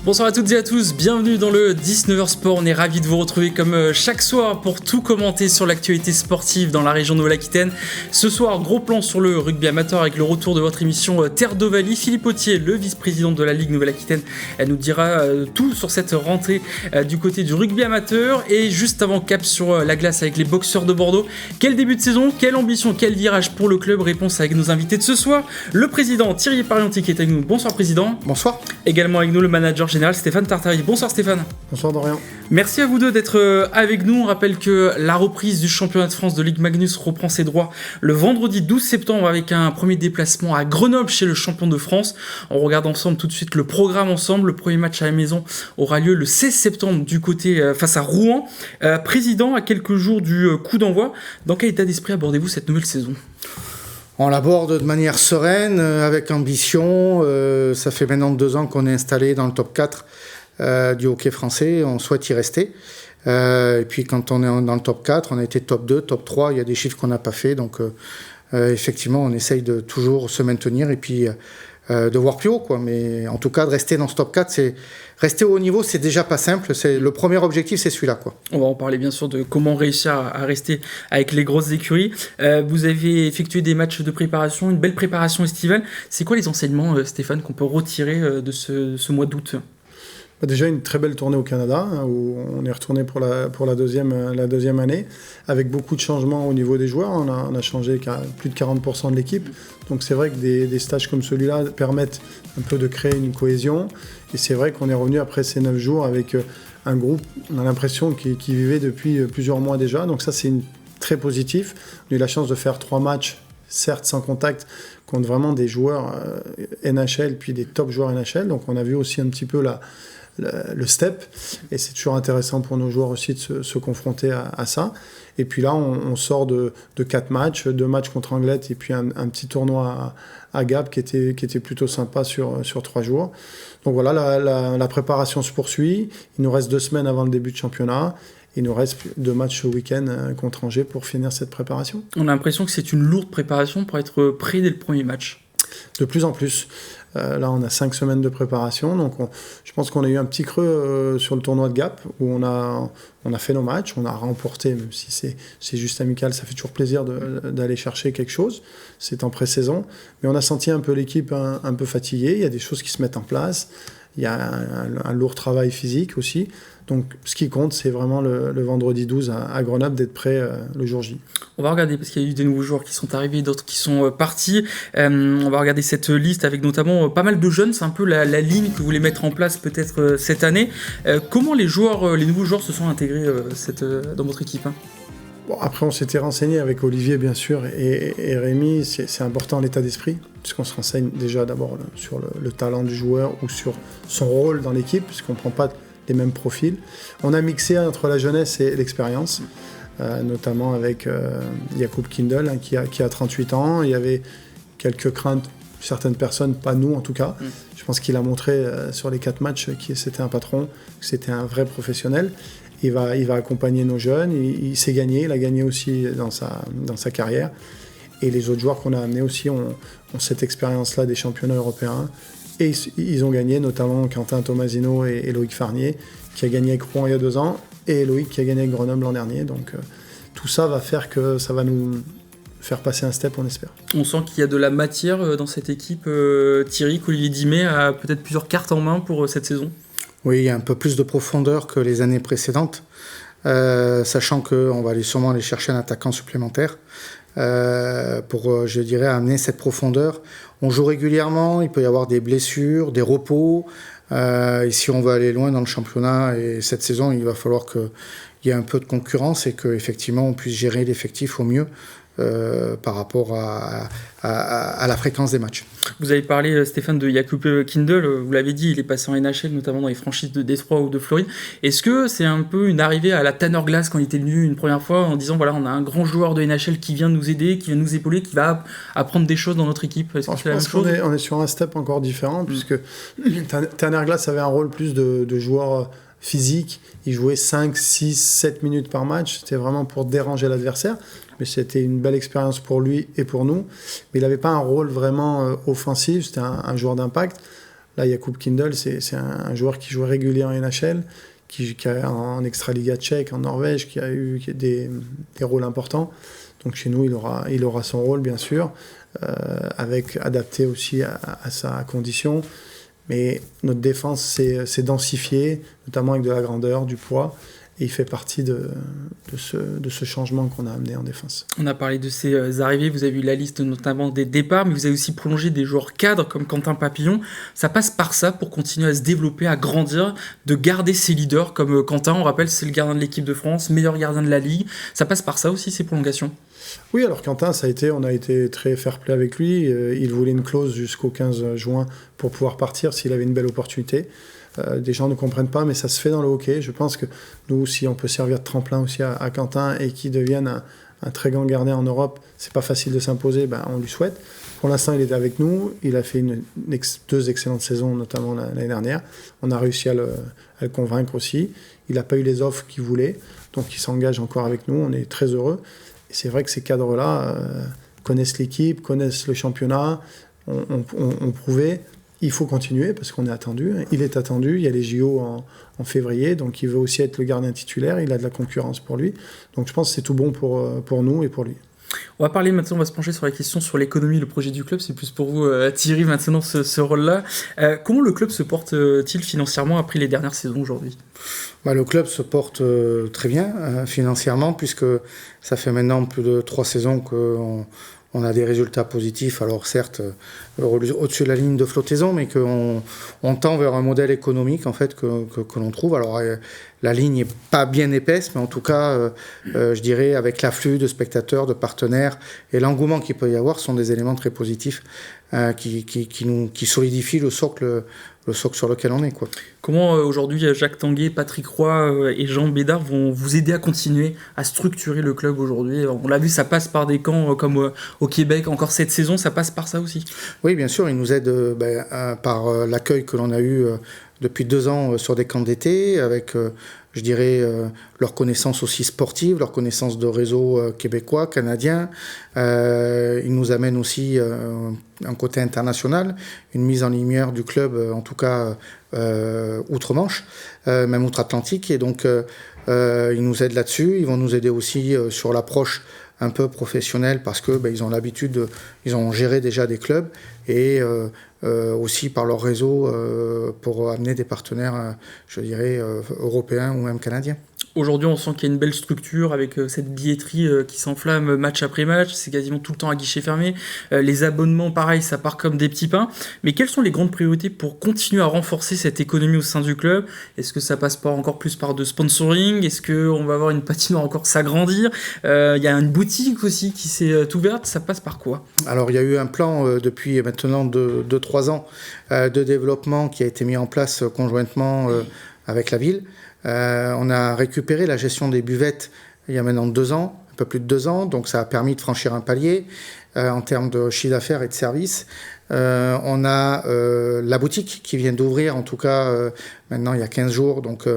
Bonsoir à toutes et à tous, bienvenue dans le 19h Sport. On est ravis de vous retrouver comme chaque soir pour tout commenter sur l'actualité sportive dans la région Nouvelle-Aquitaine. Ce soir, gros plan sur le rugby amateur avec le retour de votre émission Terre d'Ovalie. Philippe Autier, le vice-président de la Ligue Nouvelle-Aquitaine, nous dira tout sur cette rentrée du côté du rugby amateur. Et juste avant, cap sur la glace avec les boxeurs de Bordeaux. Quel début de saison, quelle ambition, quel virage pour le club? Réponse avec nos invités de ce soir. Le président Thierry Parienti qui est avec nous. Bonsoir président. Bonsoir. Également avec nous le manager général Stéphane Tartari. Bonsoir Stéphane. Bonsoir Dorian. Merci à vous deux d'être avec nous. On rappelle que la reprise du championnat de France de Ligue Magnus reprend ses droits le vendredi 12 septembre avec un premier déplacement à Grenoble chez le champion de France. On regarde ensemble tout de suite le programme ensemble. Le premier match à la maison aura lieu le 16 septembre du côté face à Rouen. Président, à quelques jours du coup d'envoi, dans quel état d'esprit abordez-vous cette nouvelle saison ? On l'aborde de manière sereine, avec ambition. Ça fait maintenant 2 ans qu'on est installé dans le top 4 du hockey français. On souhaite y rester. Et puis quand on est dans le top 4, on a été top 2, top 3. Il y a des chiffres qu'on n'a pas fait. Donc effectivement, on essaye de toujours se maintenir et puis de voir plus haut, quoi. Mais en tout cas, de rester dans ce top 4, c'est rester au haut niveau, c'est déjà pas simple. Le premier objectif, c'est celui-là, quoi. On va en parler bien sûr de comment réussir à rester avec les grosses écuries. Vous avez effectué des matchs de préparation, une belle préparation estivale. C'est quoi les enseignements, Stéphane, qu'on peut retirer de ce mois d'août ? Déjà une très belle tournée au Canada, où on est retourné pour la deuxième année, avec beaucoup de changements au niveau des joueurs. On a changé plus de 40% de l'équipe. Donc c'est vrai que des stages comme celui-là permettent un peu de créer une cohésion. Et c'est vrai qu'on est revenu après ces 9 jours avec un groupe, on a l'impression, qui vivait depuis plusieurs mois déjà. Donc ça, c'est très positif. On a eu la chance de faire 3 matchs, certes sans contact, contre vraiment des joueurs NHL, puis des top joueurs NHL. Donc on a vu aussi un petit peu le step, et c'est toujours intéressant pour nos joueurs aussi de se confronter à ça. Et puis là, on sort de 4 matchs, 2 matchs contre Anglette et puis un petit tournoi à Gap qui était plutôt sympa sur 3 jours. Donc voilà, la préparation se poursuit. Il nous reste 2 semaines avant le début de championnat. Il nous reste 2 matchs au week-end contre Angers pour finir cette préparation. On a l'impression que c'est une lourde préparation pour être prêt dès le premier match. De plus en plus. Là, on a 5 semaines de préparation, donc je pense qu'on a eu un petit creux sur le tournoi de Gap, où on a fait nos matchs, on a remporté, même si c'est juste amical, ça fait toujours plaisir d'aller chercher quelque chose, c'est en pré-saison, mais on a senti un peu l'équipe un peu fatiguée, il y a des choses qui se mettent en place, il y a un lourd travail physique aussi. Donc, ce qui compte, c'est vraiment le vendredi 12 à Grenoble d'être prêt le jour J. On va regarder, parce qu'il y a eu des nouveaux joueurs qui sont arrivés, d'autres qui sont partis. On va regarder cette liste avec notamment pas mal de jeunes. C'est un peu la ligne que vous voulez mettre en place peut-être cette année. Comment les nouveaux joueurs se sont intégrés dans votre équipe, hein ? Bon, après, on s'était renseigné avec Olivier, bien sûr, et Rémi. C'est important l'état d'esprit, puisqu'on se renseigne déjà d'abord sur le talent du joueur ou sur son rôle dans l'équipe, puisqu'on ne prend pas les mêmes profils. On a mixé entre la jeunesse et l'expérience, notamment avec Jakub Kindl, qui a 38 ans. Il y avait quelques craintes, certaines personnes, pas nous en tout cas. Je pense qu'il a montré sur les 4 matchs que c'était un patron, que c'était un vrai professionnel. Il va accompagner nos jeunes, il s'est gagné, il a gagné aussi dans sa carrière. Et les autres joueurs qu'on a amenés aussi ont cette expérience-là des championnats européens. Et ils ont gagné, notamment Quentin Tomasino et Loïc Farnier, qui a gagné avec Rouen il y a 2 ans, et Loïc qui a gagné avec Grenoble l'an dernier. Donc tout ça va faire que ça va nous faire passer un step, on espère. On sent qu'il y a de la matière dans cette équipe, Thierry, qu'Olivier Dimet a peut-être plusieurs cartes en main pour cette saison. Oui, il y a un peu plus de profondeur que les années précédentes, sachant qu'on va sûrement aller chercher un attaquant supplémentaire pour, je dirais, amener cette profondeur. On joue régulièrement, il peut y avoir des blessures, des repos. Et si on veut aller loin dans le championnat, et cette saison, il va falloir qu'il y ait un peu de concurrence et qu'effectivement, on puisse gérer l'effectif au mieux par rapport à la fréquence des matchs. Vous avez parlé, Stéphane, de Jakub Kindl, vous l'avez dit, il est passé en NHL, notamment dans les franchises de Détroit ou de Floride. Est-ce que c'est un peu une arrivée à la Tanner Glass quand il était venu une première fois en disant, voilà, on a un grand joueur de NHL qui vient nous aider, qui vient nous épauler, qui va apprendre des choses dans notre équipe? Est-ce que c'est la même chose ? On est sur un step encore différent, puisque Tanner Glass avait un rôle plus de joueur physique. Il jouait 5, 6, 7 minutes par match. C'était vraiment pour déranger l'adversaire. Mais c'était une belle expérience pour lui et pour nous. Mais il n'avait pas un rôle vraiment offensif. C'était un joueur d'impact. Là, Jakub Kindl, c'est un joueur qui jouait régulier en NHL, qui a en Extraliga tchèque, en Norvège, qui a eu des rôles importants. Donc chez nous, il aura son rôle, bien sûr, adapté aussi à sa condition. Mais notre défense, c'est densifié, notamment avec de la grandeur, du poids. Et il fait partie de ce changement qu'on a amené en défense. On a parlé de ces arrivées, vous avez eu la liste notamment des départs, mais vous avez aussi prolongé des joueurs cadres comme Quentin Papillon. Ça passe par ça pour continuer à se développer, à grandir, de garder ses leaders comme Quentin, on rappelle, c'est le gardien de l'équipe de France, meilleur gardien de la Ligue. Ça passe par ça aussi, ces prolongations? Oui, alors Quentin, on a été très fair-play avec lui. Il voulait une clause jusqu'au 15 juin pour pouvoir partir s'il avait une belle opportunité. Des gens ne comprennent pas, mais ça se fait dans le hockey. Je pense que nous, si on peut servir de tremplin aussi à Quentin et qu'il devienne un très grand gardien en Europe, c'est pas facile de s'imposer, on lui souhaite. Pour l'instant, il est avec nous. Il a fait deux excellentes saisons, notamment l'année dernière. On a réussi à le convaincre aussi. Il n'a pas eu les offres qu'il voulait, donc il s'engage encore avec nous. On est très heureux. Et c'est vrai que ces cadres-là connaissent l'équipe, connaissent le championnat, ont prouvé. Il faut continuer parce qu'on est attendu. Il est attendu. Il y a les JO en février, donc il veut aussi être le gardien titulaire. Il a de la concurrence pour lui. Donc je pense que c'est tout bon pour nous et pour lui. On va parler maintenant, on va se pencher sur la question sur l'économie, le projet du club. C'est plus pour vous, Thierry, maintenant ce rôle-là. Comment le club se porte-t-il financièrement après les dernières saisons aujourd'hui ? Le club se porte très bien financièrement, puisque ça fait maintenant plus de 3 saisons qu'on a des résultats positifs. Alors certes, au-dessus de la ligne de flottaison, mais qu'on tend vers un modèle économique en fait que l'on trouve. Alors la ligne n'est pas bien épaisse, mais en tout cas, je dirais, avec l'afflux de spectateurs, de partenaires et l'engouement qu'il peut y avoir, sont des éléments très positifs qui solidifient le socle sur lequel on est, quoi. Comment aujourd'hui Jacques Tanguay, Patrick Roy et Jean Bédard vont vous aider à continuer à structurer le club aujourd'hui ? On l'a vu, ça passe par des camps comme au Québec, encore cette saison, ça passe par ça aussi. Oui, bien sûr, ils nous aident par l'accueil que l'on a eu depuis 2 ans sur des camps d'été, avec, je dirais, leur connaissance aussi sportive, leur connaissance de réseau québécois, canadien. Ils nous amènent aussi un côté international, une mise en lumière du club, en tout cas outre-Manche, même outre-Atlantique. Et donc, ils nous aident là-dessus. Ils vont nous aider aussi sur l'approche un peu professionnelle parce que ils ont l'habitude, ils ont géré déjà des clubs et aussi par leur réseau pour amener des partenaires, je dirais, européens ou même canadiens. Aujourd'hui, on sent qu'il y a une belle structure avec cette billetterie qui s'enflamme match après match. C'est quasiment tout le temps à guichet fermé. Les abonnements, pareil, ça part comme des petits pains. Mais quelles sont les grandes priorités pour continuer à renforcer cette économie au sein du club ? Est-ce que ça passe pas encore plus par de sponsoring ? Est-ce qu'on va avoir une patinoire encore s'agrandir ? Il y a une boutique aussi qui s'est ouverte. Ça passe par quoi ? Alors, il y a eu un plan depuis maintenant 2-3 ans de développement qui a été mis en place conjointement avec la ville. On a récupéré la gestion des buvettes il y a maintenant 2 ans, un peu plus de 2 ans, donc ça a permis de franchir un palier en termes de chiffre d'affaires et de services. On a la boutique qui vient d'ouvrir, en tout cas maintenant il y a 15 jours, donc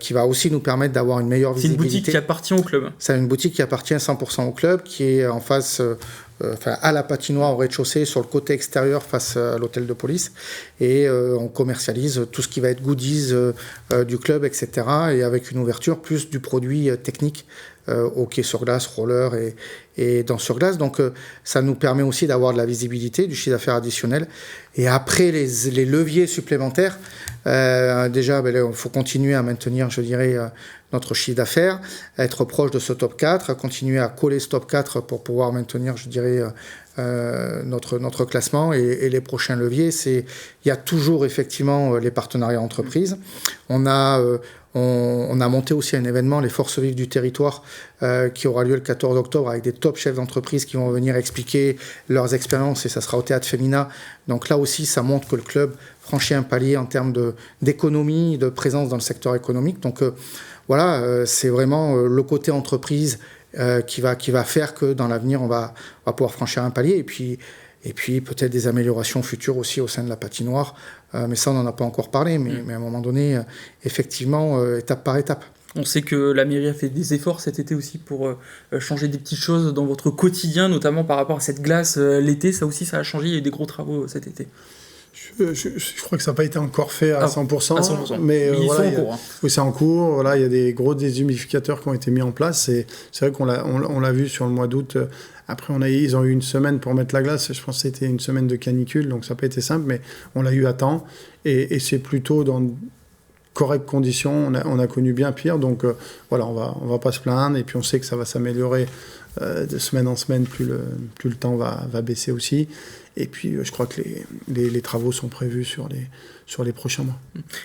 qui va aussi nous permettre d'avoir une meilleure visibilité. C'est une boutique qui appartient au club. C'est une boutique qui appartient 100% au club, qui est en face... à la patinoire au rez-de-chaussée, sur le côté extérieur face à l'hôtel de police. Et on commercialise tout ce qui va être goodies du club, etc. Et avec une ouverture plus du produit technique, hockey sur glace, roller et danse sur glace. Donc ça nous permet aussi d'avoir de la visibilité, du chiffre d'affaires additionnel. Et après les leviers supplémentaires, déjà il faut continuer à maintenir, je dirais, notre chiffre d'affaires, être proche de ce top 4, continuer à coller ce top 4 pour pouvoir maintenir, je dirais, notre classement. Et les prochains leviers, il y a toujours effectivement les partenariats entreprises. On a monté aussi un événement, les Forces vives du territoire, qui aura lieu le 14 octobre avec des top chefs d'entreprise qui vont venir expliquer leurs expériences, et ça sera au Théâtre Femina. Donc là aussi, ça montre que le club franchit un palier en termes d'économie, de présence dans le secteur économique. Donc voilà, c'est vraiment le côté entreprise qui va faire que dans l'avenir, on va pouvoir franchir un palier. Et puis peut-être des améliorations futures aussi au sein de la patinoire. Mais ça, on n'en a pas encore parlé. Mais à un moment donné, effectivement, étape par étape. On sait que la mairie a fait des efforts cet été aussi pour changer des petites choses dans votre quotidien, notamment par rapport à cette glace l'été. Ça aussi, ça a changé. Il y a eu des gros travaux cet été. Je crois que ça n'a pas été encore fait à 100%. À 100%. Mais ils voilà, sont en cours. Oui, c'est en cours. Voilà, il y a des gros déshumidificateurs qui ont été mis en place. Et c'est vrai qu'on l'a vu sur le mois d'août. Après, ils ont eu une semaine pour mettre la glace. Je pense que c'était une semaine de canicule, donc ça n'a pas été simple, mais on l'a eu à temps. Et c'est plutôt dans de correctes conditions. On a connu bien pire. Donc voilà, on va pas se plaindre. Et puis on sait que ça va s'améliorer de semaine en semaine, plus le temps va baisser aussi. Et puis, je crois que les travaux sont prévus sur les prochains mois.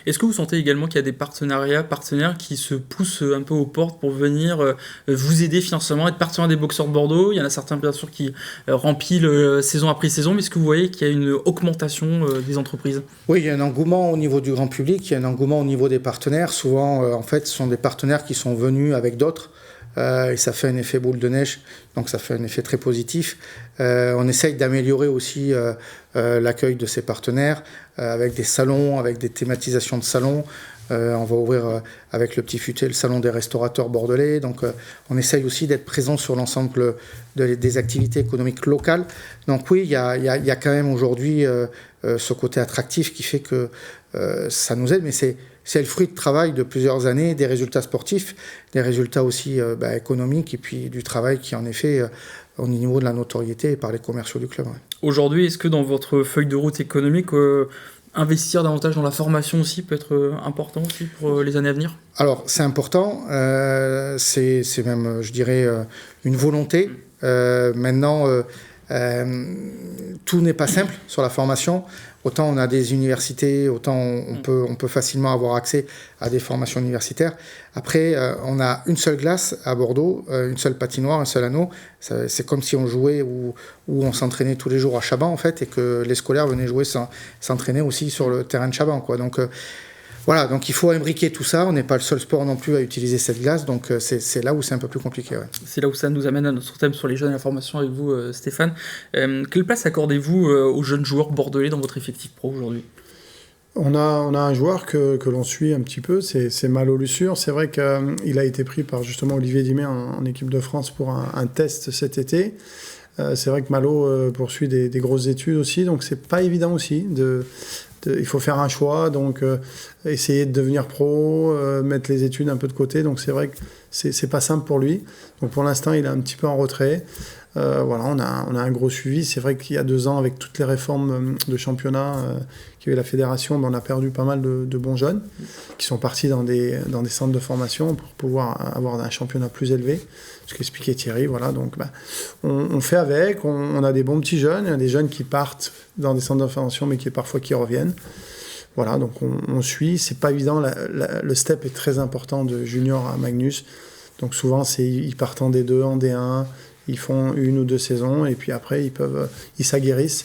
Est-ce que vous sentez également qu'il y a des partenaires qui se poussent un peu aux portes pour venir vous aider financièrement, être partenaire des boxeurs de Bordeaux? Il y en a certains, bien sûr, qui remplissent saison après saison, mais est-ce que vous voyez qu'il y a une augmentation des entreprises? Oui, il y a un engouement au niveau du grand public, il y a un engouement au niveau des partenaires. Souvent, en fait, ce sont des partenaires qui sont venus avec d'autres. Et ça fait un effet boule de neige, donc ça fait un effet très positif. On essaye d'améliorer aussi l'accueil de ces partenaires avec des salons, avec des thématisations de salons. On va ouvrir avec le Petit Futé le salon des restaurateurs bordelais. Donc on essaye aussi d'être présent sur l'ensemble des activités économiques locales. Donc oui, il y a quand même aujourd'hui ce côté attractif qui fait que ça nous aide, mais c'est le fruit de travail de plusieurs années, des résultats sportifs, des résultats aussi économiques et puis du travail qui en est fait au niveau de la notoriété par les commerciaux du club. Ouais. Aujourd'hui, est-ce que dans votre feuille de route économique, investir davantage dans la formation aussi peut être important aussi pour les années à venir? Alors c'est important, c'est même, je dirais, une volonté. Maintenant, tout n'est pas simple sur la formation. Autant on a des universités, autant on peut facilement avoir accès à des formations universitaires. Après, on a une seule glace à Bordeaux, une seule patinoire, un seul anneau. C'est comme si on jouait ou on s'entraînait tous les jours à Chaban, en fait, et que les scolaires venaient s'entraîner aussi sur le terrain de Chaban, quoi. Donc, voilà, donc il faut imbriquer tout ça. On n'est pas le seul sport non plus à utiliser cette glace, donc c'est là où c'est un peu plus compliqué. Ouais. C'est là où ça nous amène à notre thème sur les jeunes et la formation avec vous, Stéphane. Quelle place accordez-vous aux jeunes joueurs bordelais dans votre effectif pro aujourd'hui? On a un joueur que l'on suit un petit peu, c'est Malo Lussure. C'est vrai qu'il a été pris par justement Olivier Dimet en équipe de France pour un test cet été. C'est vrai que Malo poursuit des grosses études aussi, donc c'est pas évident aussi il faut faire un choix, donc essayer de devenir pro, mettre les études un peu de côté. Donc c'est vrai que c'est pas simple pour lui. Donc pour l'instant, il est un petit peu en retrait. Voilà, on a un gros suivi. C'est vrai qu'il y a 2 ans, avec toutes les réformes de championnat qu'il y a eu la fédération, on a perdu pas mal de bons jeunes qui sont partis dans des centres de formation pour pouvoir avoir un championnat plus élevé. Ce qu'expliquait Thierry, voilà. Donc on fait avec. On a des bons petits jeunes. Il y a des jeunes qui partent dans des centres de formation, mais qui parfois qui reviennent. Voilà, donc on suit. C'est pas évident. Le step est très important de junior à Magnus. Donc souvent, ils partent en D2, en D1. Ils font 1 ou 2 saisons et puis après ils s'aguerrissent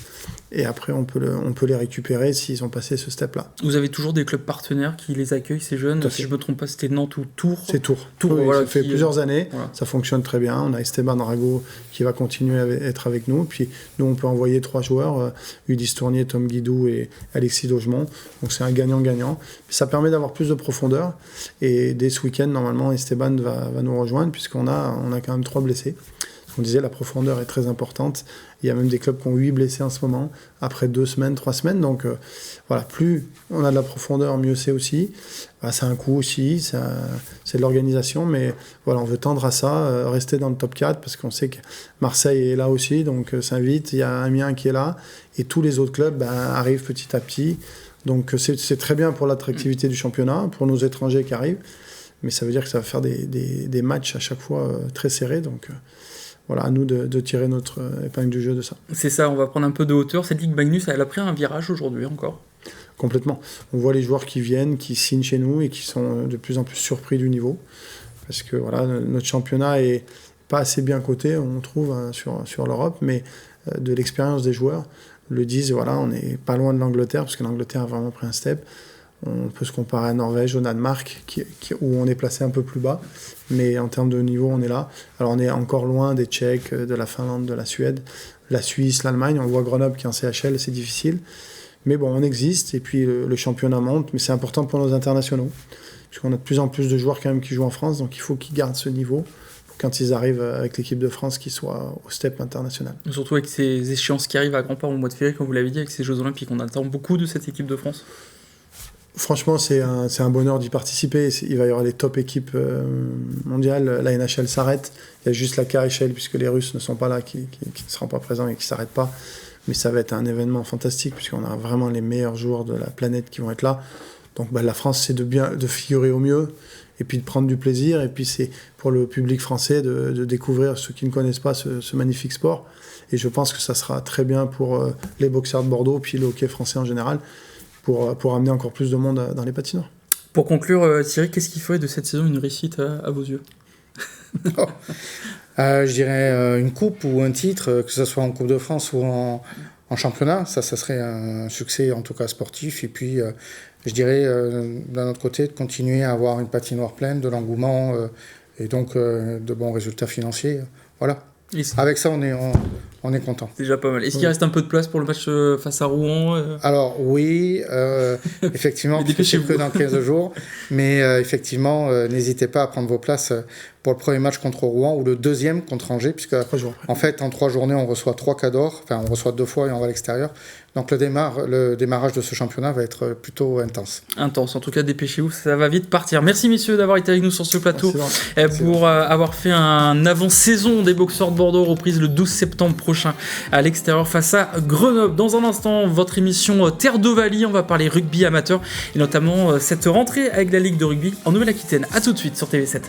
et après on peut les récupérer s'ils ont passé ce step-là. Vous avez toujours des clubs partenaires qui les accueillent, ces jeunes? Si je ne me trompe pas, c'était Nantes ou Tours? C'est Tours. Oui, voilà, ça fait plusieurs années, voilà. Ça fonctionne très bien. On a Esteban Rago qui va continuer à être avec nous. Puis nous, on peut envoyer 3 joueurs, Ulysse Tournier, Tom Guidou et Alexis Daugemont. Donc c'est un gagnant-gagnant. Ça permet d'avoir plus de profondeur. Et dès ce week-end, normalement, Esteban va nous rejoindre puisqu'on a quand même 3 blessés. On disait, la profondeur est très importante. Il y a même des clubs qui ont 8 blessés en ce moment, après 2 semaines, 3 semaines. Donc voilà, plus on a de la profondeur, mieux c'est aussi. Ça a un coût aussi, c'est de l'organisation, mais voilà, on veut tendre à ça, rester dans le top 4, parce qu'on sait que Marseille est là aussi, donc s'invite, il y a Amiens qui est là, et tous les autres clubs arrivent petit à petit. Donc c'est très bien pour l'attractivité du championnat, pour nos étrangers qui arrivent, mais ça veut dire que ça va faire des matchs à chaque fois très serrés, donc... Voilà, à nous de tirer notre épingle du jeu de ça. C'est ça, on va prendre un peu de hauteur. Cette Ligue Magnus, elle a pris un virage aujourd'hui encore. Complètement. On voit les joueurs qui viennent, qui signent chez nous et qui sont de plus en plus surpris du niveau. Parce que voilà, notre championnat est pas assez bien coté, on trouve, sur l'Europe, mais de l'expérience des joueurs le disent, voilà, on n'est pas loin de l'Angleterre, parce que l'Angleterre a vraiment pris un step. On peut se comparer à Norvège, au Danemark, où on est placé un peu plus bas. Mais en termes de niveau, on est là. Alors on est encore loin des Tchèques, de la Finlande, de la Suède, la Suisse, l'Allemagne. On voit Grenoble qui est en CHL, c'est difficile. Mais bon, on existe et puis le championnat monte. Mais c'est important pour nos internationaux. Parce qu'on a de plus en plus de joueurs quand même qui jouent en France. Donc il faut qu'ils gardent ce niveau quand ils arrivent avec l'équipe de France qu'ils soient au step international. Surtout avec ces échéances qui arrivent à grands pas au mois de février, comme vous l'avez dit, avec ces Jeux Olympiques. On attend beaucoup de cette équipe de France. Franchement, c'est un bonheur d'y participer. Il va y avoir les top équipes mondiales. La NHL s'arrête. Il y a juste la KHL, puisque les Russes ne sont pas là, qui ne seront pas présents et qui ne s'arrêtent pas. Mais ça va être un événement fantastique, puisqu'on a vraiment les meilleurs joueurs de la planète qui vont être là. Donc la France, c'est de figurer au mieux, et puis de prendre du plaisir. Et puis c'est pour le public français de découvrir, ceux qui ne connaissent pas, ce magnifique sport. Et je pense que ça sera très bien pour les boxeurs de Bordeaux, puis le hockey français en général, pour amener encore plus de monde dans les patinoires. Pour conclure, Thierry, qu'est-ce qui ferait de cette saison une réussite à vos yeux? Je dirais une coupe ou un titre, que ce soit en Coupe de France ou en championnat. Ça serait un succès, en tout cas sportif. Et puis, je dirais, d'un autre côté, de continuer à avoir une patinoire pleine, de l'engouement et donc de bons résultats financiers. Voilà. Avec ça, on est content. C'est déjà pas mal. Est-ce qu'il reste un peu de place pour le match face à Rouen Alors oui, effectivement, c'est que dans 15 jours. Mais effectivement, n'hésitez pas à prendre vos places pour le premier match contre Rouen ou le deuxième contre Angers, puisque en fait, en 3 journées, on reçoit 3 cadors. Enfin, on reçoit 2 fois et on va à l'extérieur. Donc le démarrage de ce championnat va être plutôt intense. Intense, en tout cas dépêchez-vous, ça va vite partir. Merci messieurs d'avoir été avec nous sur ce plateau pour avoir fait un avant-saison des boxeurs de Bordeaux, reprise le 12 septembre prochain à l'extérieur face à Grenoble. Dans un instant, votre émission Terre d'Ovalie, on va parler rugby amateur et notamment cette rentrée avec la Ligue de rugby en Nouvelle-Aquitaine. A tout de suite sur TV7.